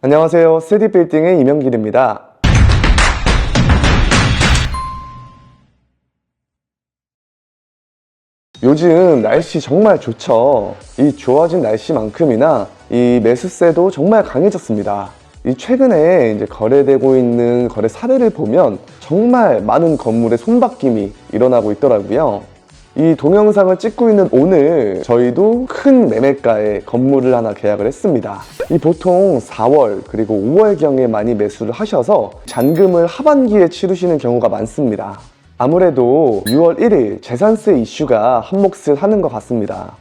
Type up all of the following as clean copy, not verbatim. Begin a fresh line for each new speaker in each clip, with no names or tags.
안녕하세요. 3D빌딩의 이명길입니다. 요즘 날씨 정말 좋죠. 이 좋아진 날씨만큼이나 이 매수세도 정말 강해졌습니다. 이 최근에 이제 거래되고 있는 거래 사례를 보면 정말 많은 건물의 손바뀜이 일어나고 있더라고요. 이 동영상을 찍고 있는 오늘 저희도 큰 매매가에 건물을 하나 계약을 했습니다. 이 보통 4월 그리고 5월경에 많이 매수를 하셔서 잔금을 하반기에 치르시는 경우가 많습니다. 아무래도 6월 1일 재산세 이슈가 한몫을 하는 것 같습니다.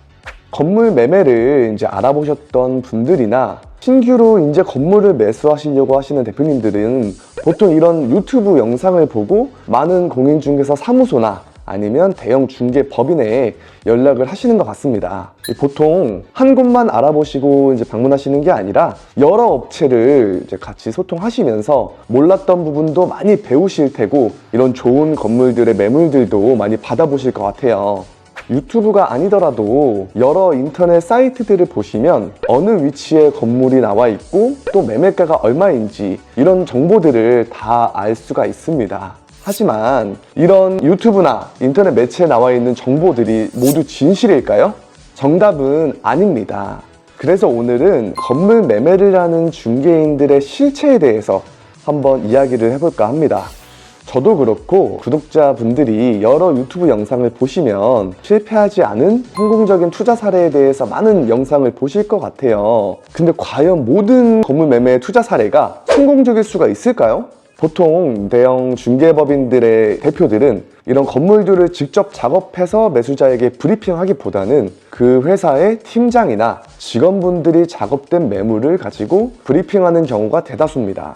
건물 매매를 이제 알아보셨던 분들이나 신규로 이제 건물을 매수하시려고 하시는 대표님들은 보통 이런 유튜브 영상을 보고 많은 공인중개사 사무소나 아니면 대형 중개법인에 연락을 하시는 것 같습니다. 보통 한 곳만 알아보시고 이제 방문하시는 게 아니라 여러 업체를 이제 같이 소통하시면서 몰랐던 부분도 많이 배우실 테고 이런 좋은 건물들의 매물들도 많이 받아보실 것 같아요. 유튜브가 아니더라도 여러 인터넷 사이트들을 보시면 어느 위치에 건물이 나와 있고 또 매매가가 얼마인지 이런 정보들을 다 알 수가 있습니다. 하지만 이런 유튜브나 인터넷 매체에 나와 있는 정보들이 모두 진실일까요? 정답은 아닙니다. 그래서 오늘은 건물 매매를 하는 중개인들의 실체에 대해서 한번 이야기를 해볼까 합니다. 저도 그렇고 구독자분들이 여러 유튜브 영상을 보시면 실패하지 않은 성공적인 투자 사례에 대해서 많은 영상을 보실 것 같아요. 근데 과연 모든 건물 매매의 투자 사례가 성공적일 수가 있을까요? 보통 대형 중개법인들의 대표들은 이런 건물들을 직접 작업해서 매수자에게 브리핑하기보다는 그 회사의 팀장이나 직원분들이 작업된 매물을 가지고 브리핑하는 경우가 대다수입니다.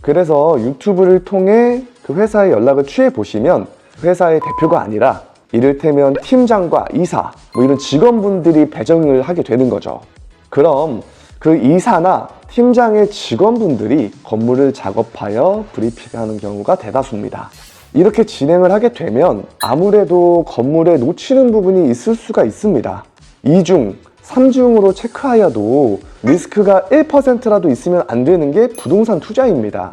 그래서 유튜브를 통해 그 회사에 연락을 취해 보시면 회사의 대표가 아니라 이를테면 팀장과 이사 이런 직원분들이 배정을 하게 되는 거죠. 그럼 그 이사나 팀장의 직원분들이 건물을 작업하여 브리핑하는 경우가 대다수입니다. 이렇게 진행을 하게 되면 아무래도 건물에 놓치는 부분이 있을 수가 있습니다. 2중, 3중으로 체크하여도 리스크가 1%라도 있으면 안 되는 게 부동산 투자입니다.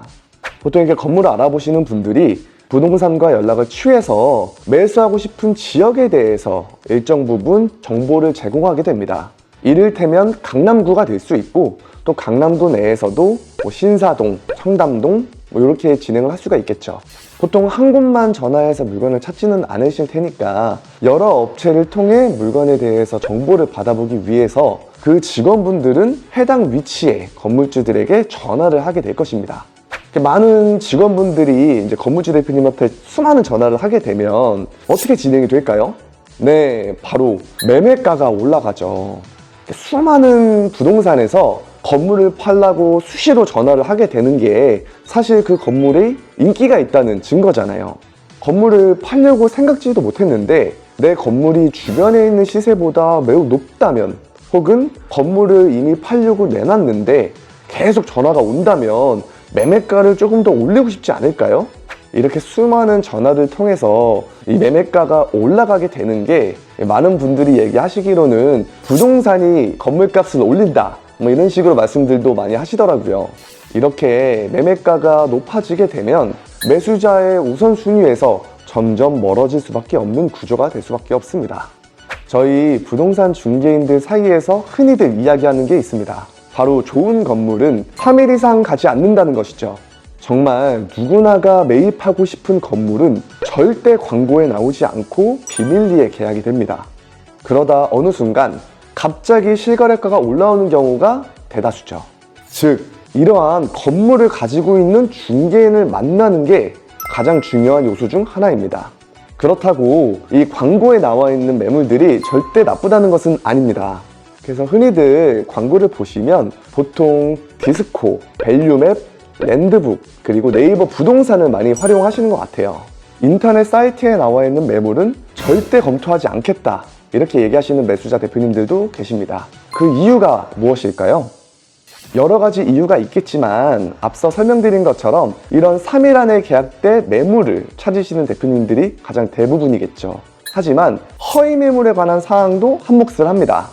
보통 이렇게 건물을 알아보시는 분들이 부동산과 연락을 취해서 매수하고 싶은 지역에 대해서 일정 부분 정보를 제공하게 됩니다. 이를테면 강남구가 될 수 있고 또 강남구 내에서도 신사동, 청담동 이렇게 진행을 할 수가 있겠죠. 보통 한 곳만 전화해서 물건을 찾지는 않으실 테니까 여러 업체를 통해 물건에 대해서 정보를 받아보기 위해서 그 직원분들은 해당 위치의 건물주들에게 전화를 하게 될 것입니다. 많은 직원분들이 이제 건물주 대표님한테 수많은 전화를 하게 되면 어떻게 진행이 될까요? 네, 바로 매매가가 올라가죠. 수많은 부동산에서 건물을 팔라고 수시로 전화를 하게 되는 게 사실 그 건물이 인기가 있다는 증거잖아요. 건물을 팔려고 생각지도 못했는데 내 건물이 주변에 있는 시세보다 매우 높다면 혹은 건물을 이미 팔려고 내놨는데 계속 전화가 온다면 매매가를 조금 더 올리고 싶지 않을까요? 이렇게 수많은 전화를 통해서 이 매매가가 올라가게 되는 게 많은 분들이 얘기하시기로는 부동산이 건물값을 올린다 이런 식으로 말씀들도 많이 하시더라고요. 이렇게 매매가가 높아지게 되면 매수자의 우선순위에서 점점 멀어질 수밖에 없는 구조가 될 수밖에 없습니다. 저희 부동산 중개인들 사이에서 흔히들 이야기하는 게 있습니다. 바로 좋은 건물은 3일 이상 가지 않는다는 것이죠. 정말 누구나가 매입하고 싶은 건물은 절대 광고에 나오지 않고 비밀리에 계약이 됩니다. 그러다 어느 순간 갑자기 실거래가가 올라오는 경우가 대다수죠. 즉, 이러한 건물을 가지고 있는 중개인을 만나는 게 가장 중요한 요소 중 하나입니다. 그렇다고 이 광고에 나와 있는 매물들이 절대 나쁘다는 것은 아닙니다. 그래서 흔히들 광고를 보시면 보통 디스코, 밸류맵, 랜드북, 그리고 네이버 부동산을 많이 활용하시는 것 같아요. 인터넷 사이트에 나와 있는 매물은 절대 검토하지 않겠다 이렇게 얘기하시는 매수자 대표님들도 계십니다. 그 이유가 무엇일까요? 여러 가지 이유가 있겠지만 앞서 설명드린 것처럼 이런 3일 안에 계약된 매물을 찾으시는 대표님들이 가장 대부분이겠죠. 하지만 허위 매물에 관한 사항도 한몫을 합니다.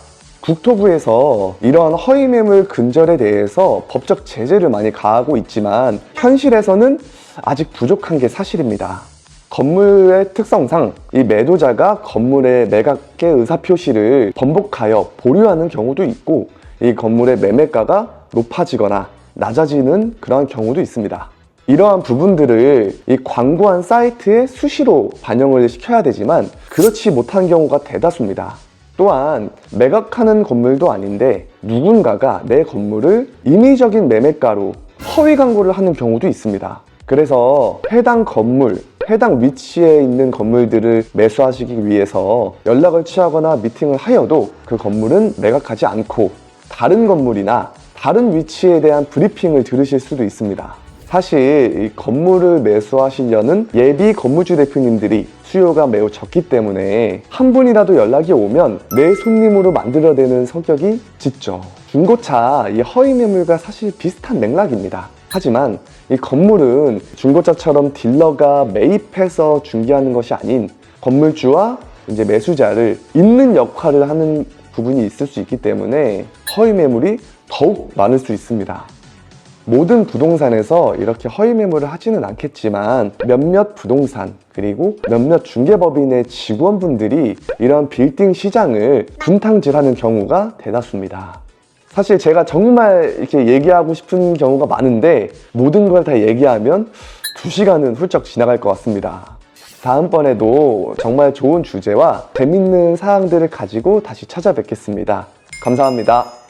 국토부에서 이러한 허위 매물 근절에 대해서 법적 제재를 많이 가하고 있지만 현실에서는 아직 부족한 게 사실입니다. 건물의 특성상 이 매도자가 건물의 매각의 의사표시를 번복하여 보류하는 경우도 있고 이 건물의 매매가가 높아지거나 낮아지는 그러한 경우도 있습니다. 이러한 부분들을 이 광고한 사이트에 수시로 반영을 시켜야 되지만 그렇지 못한 경우가 대다수입니다. 또한 매각하는 건물도 아닌데 누군가가 내 건물을 임의적인 매매가로 허위 광고를 하는 경우도 있습니다. 그래서 해당 건물, 해당 위치에 있는 건물들을 매수하시기 위해서 연락을 취하거나 미팅을 하여도 그 건물은 매각하지 않고 다른 건물이나 다른 위치에 대한 브리핑을 들으실 수도 있습니다. 사실 이 건물을 매수하시려는 예비 건물주 대표님들이 수요가 매우 적기 때문에 한 분이라도 연락이 오면 내 손님으로 만들어내는 성격이 짙죠. 중고차 이 허위 매물과 사실 비슷한 맥락입니다. 하지만 이 건물은 중고차처럼 딜러가 매입해서 중개하는 것이 아닌 건물주와 이제 매수자를 잇는 역할을 하는 부분이 있을 수 있기 때문에 허위 매물이 더욱 많을 수 있습니다. 모든 부동산에서 이렇게 허위 매물을 하지는 않겠지만 몇몇 부동산 그리고 몇몇 중개법인의 직원분들이 이런 빌딩 시장을 분탕질하는 경우가 대다수입니다. 사실 제가 정말 이렇게 얘기하고 싶은 경우가 많은데 모든 걸 다 얘기하면 2시간은 훌쩍 지나갈 것 같습니다. 다음번에도 정말 좋은 주제와 재밌는 사항들을 가지고 다시 찾아뵙겠습니다. 감사합니다.